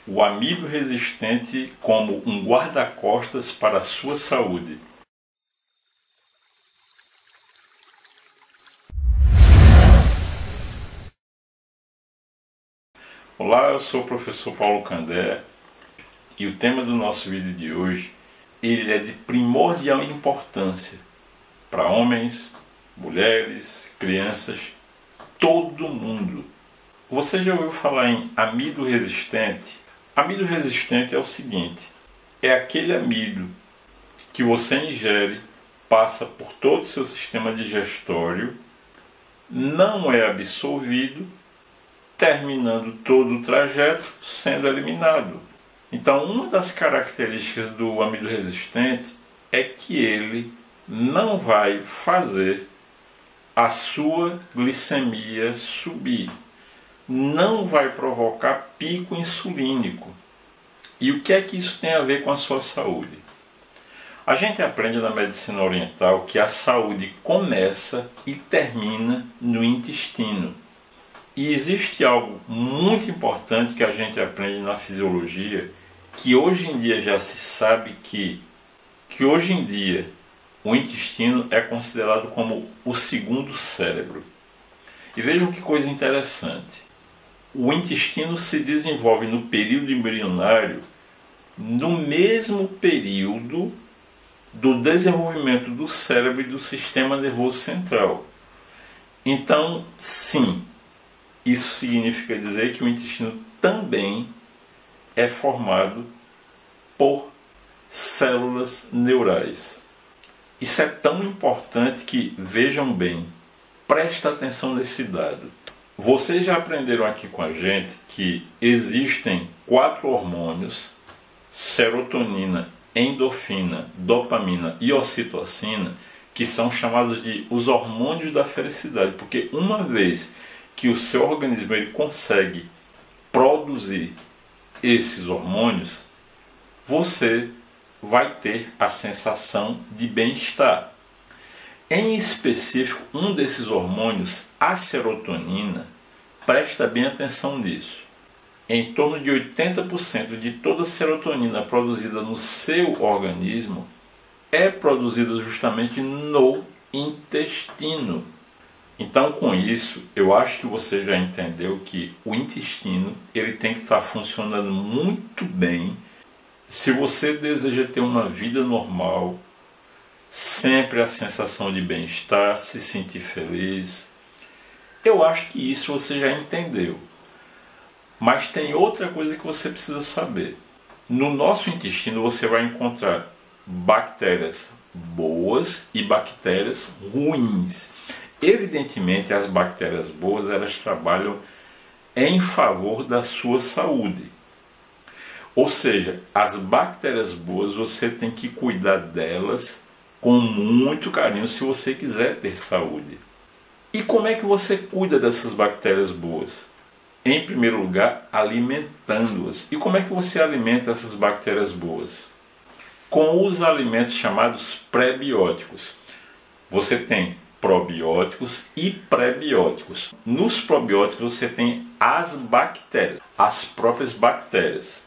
o amido resistente como um guarda-costas para a sua saúde. Olá, eu sou o professor Paulo Candé e o tema do nosso vídeo de hoje ele é de primordial importância para homens, mulheres, crianças, todo mundo. Você já ouviu falar em amido resistente? Amido resistente é o seguinte, é aquele amido que você ingere, passa por todo o seu sistema digestório, não é absorvido, terminando todo o trajeto sendo eliminado. Então, uma das características do amido resistente é que ele não vai fazer a sua glicemia subir, não vai provocar pico insulínico. E o que é que isso tem a ver com a sua saúde? A gente aprende na medicina oriental que a saúde começa e termina no intestino. E existe algo muito importante que a gente aprende na fisiologia, que hoje em dia já se sabe que hoje em dia o intestino é considerado como o segundo cérebro. E vejam que coisa interessante. O intestino se desenvolve no período embrionário no mesmo período do desenvolvimento do cérebro e do sistema nervoso central. Então, sim, isso significa dizer que o intestino também é formado por células neurais. Isso é tão importante que, vejam bem, presta atenção nesse dado. Vocês já aprenderam aqui com a gente que existem 4 hormônios, serotonina, endorfina, dopamina e ocitocina, que são chamados de os hormônios da felicidade, porque uma vez que o seu organismo ele consegue produzir esses hormônios, você vai ter a sensação de bem-estar. Em específico, um desses hormônios, a serotonina, presta bem atenção nisso. Em torno de 80% de toda a serotonina produzida no seu organismo é produzida justamente no intestino. Então, com isso, eu acho que você já entendeu que o intestino ele tem que estar funcionando muito bem se você deseja ter uma vida normal, sempre a sensação de bem-estar, se sentir feliz. Eu acho que isso você já entendeu. Mas tem outra coisa que você precisa saber. No nosso intestino você vai encontrar bactérias boas e bactérias ruins. Evidentemente, as bactérias boas elas trabalham em favor da sua saúde. Ou seja, as bactérias boas você tem que cuidar delas com muito carinho se você quiser ter saúde. E como é que você cuida dessas bactérias boas? Em primeiro lugar, alimentando-as. E como é que você alimenta essas bactérias boas? Com os alimentos chamados pré-bióticos. Você tem probióticos e pré-bióticos. Nos probióticos você tem as bactérias, as próprias bactérias.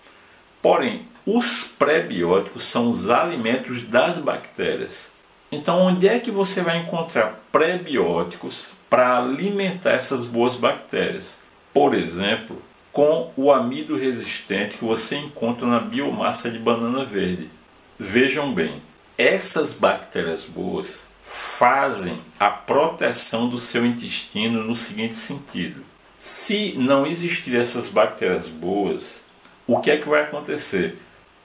Porém, os pré-bióticos são os alimentos das bactérias. Então, onde é que você vai encontrar pré-bióticos para alimentar essas boas bactérias? Por exemplo, com o amido resistente que você encontra na biomassa de banana verde. Vejam bem, essas bactérias boas fazem a proteção do seu intestino no seguinte sentido. Se não existirem essas bactérias boas, o que é que vai acontecer?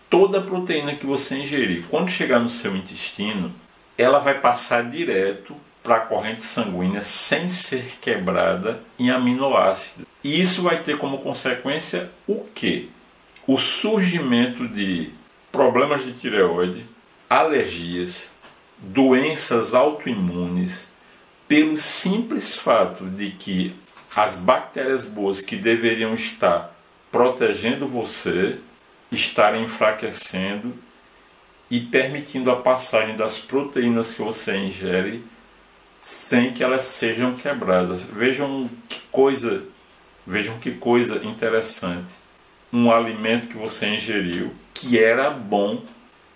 Toda a proteína que você ingerir, quando chegar no seu intestino, ela vai passar direto para a corrente sanguínea sem ser quebrada em aminoácidos. E isso vai ter como consequência o quê? O surgimento de problemas de tireoide, alergias, doenças autoimunes, pelo simples fato de que as bactérias boas que deveriam estar protegendo você estarem enfraquecendo e permitindo a passagem das proteínas que você ingere sem que elas sejam quebradas. Vejam que coisa interessante. um alimento que você ingeriu, que era bom,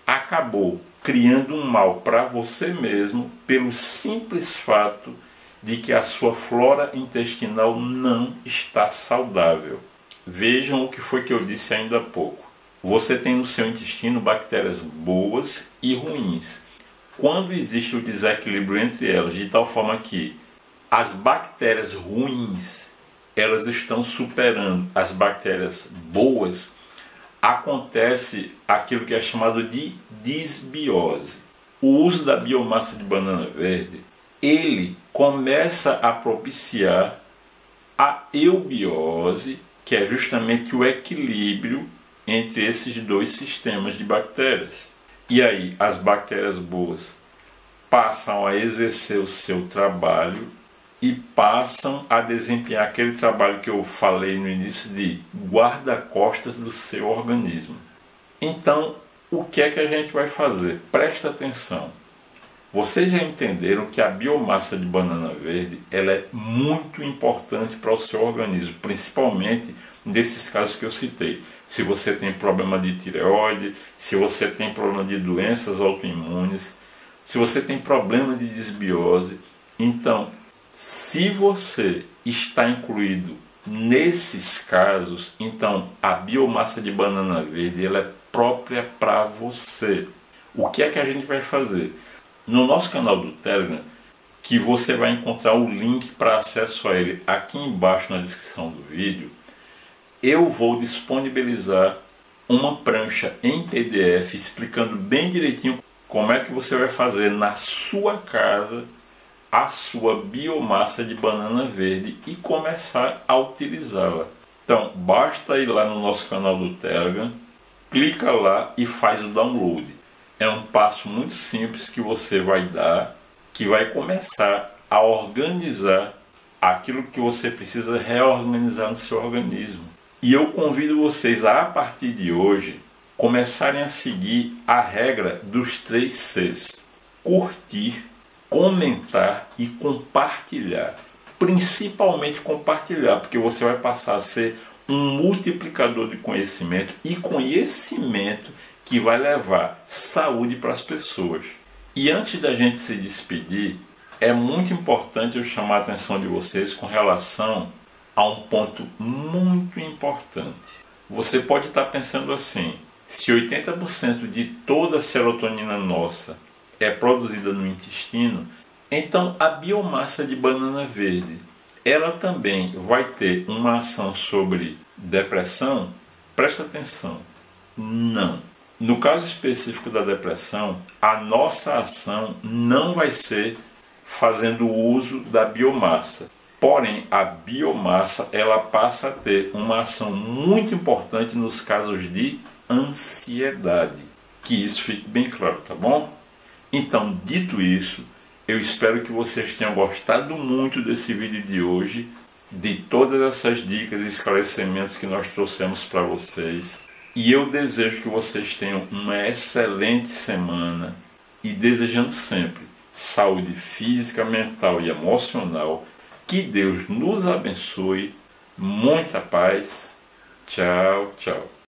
acabou criando um mal para você mesmo pelo simples fato de que a sua flora intestinal não está saudável. Vejam o que foi que eu disse ainda há pouco. Você tem no seu intestino bactérias boas e ruins. Quando existe o desequilíbrio entre elas, de tal forma que as bactérias ruins elas estão superando as bactérias boas, acontece aquilo que é chamado de disbiose. O uso da biomassa de banana verde, ele começa a propiciar a eubiose, que é justamente o equilíbrio entre esses dois sistemas de bactérias. E aí as bactérias boas passam a exercer o seu trabalho e passam a desempenhar aquele trabalho que eu falei no início de guarda-costas do seu organismo. Então, o que é que a gente vai fazer? Presta atenção. Vocês já entenderam que a biomassa de banana verde ela é muito importante para o seu organismo, principalmente nesses casos que eu citei. Se você tem problema de tireoide, se você tem problema de doenças autoimunes, se você tem problema de disbiose, então, se você está incluído nesses casos, então a biomassa de banana verde ela é própria para você. O que é que a gente vai fazer? No nosso canal do Telegram, que você vai encontrar o link para acesso a ele aqui embaixo na descrição do vídeo, eu vou disponibilizar uma prancha em PDF explicando bem direitinho como é que você vai fazer na sua casa a sua biomassa de banana verde e começar a utilizá-la. Então, basta ir lá no nosso canal do Telegram, clica lá e faz o download. É um passo muito simples que você vai dar, que vai começar a organizar aquilo que você precisa reorganizar no seu organismo. E eu convido vocês a partir de hoje, começarem a seguir a regra dos 3 Cs. Curtir, comentar e compartilhar. Principalmente compartilhar, porque você vai passar a ser um multiplicador de conhecimento e conhecimento que vai levar saúde para as pessoas. E antes da gente se despedir, é muito importante eu chamar a atenção de vocês com relação a um ponto muito importante. Você pode estar pensando assim, se 80% de toda a serotonina nossa é produzida no intestino, então a biomassa de banana verde, ela também vai ter uma ação sobre depressão? Presta atenção, não. No caso específico da depressão, a nossa ação não vai ser fazendo uso da biomassa. Porém, a biomassa ela passa a ter uma ação muito importante nos casos de ansiedade. Que isso fique bem claro, tá bom? Então, dito isso, eu espero que vocês tenham gostado muito desse vídeo de hoje, de todas essas dicas e esclarecimentos que nós trouxemos para vocês. E eu desejo que vocês tenham uma excelente semana e desejando sempre saúde física, mental e emocional. Que Deus nos abençoe. Muita paz. Tchau, tchau.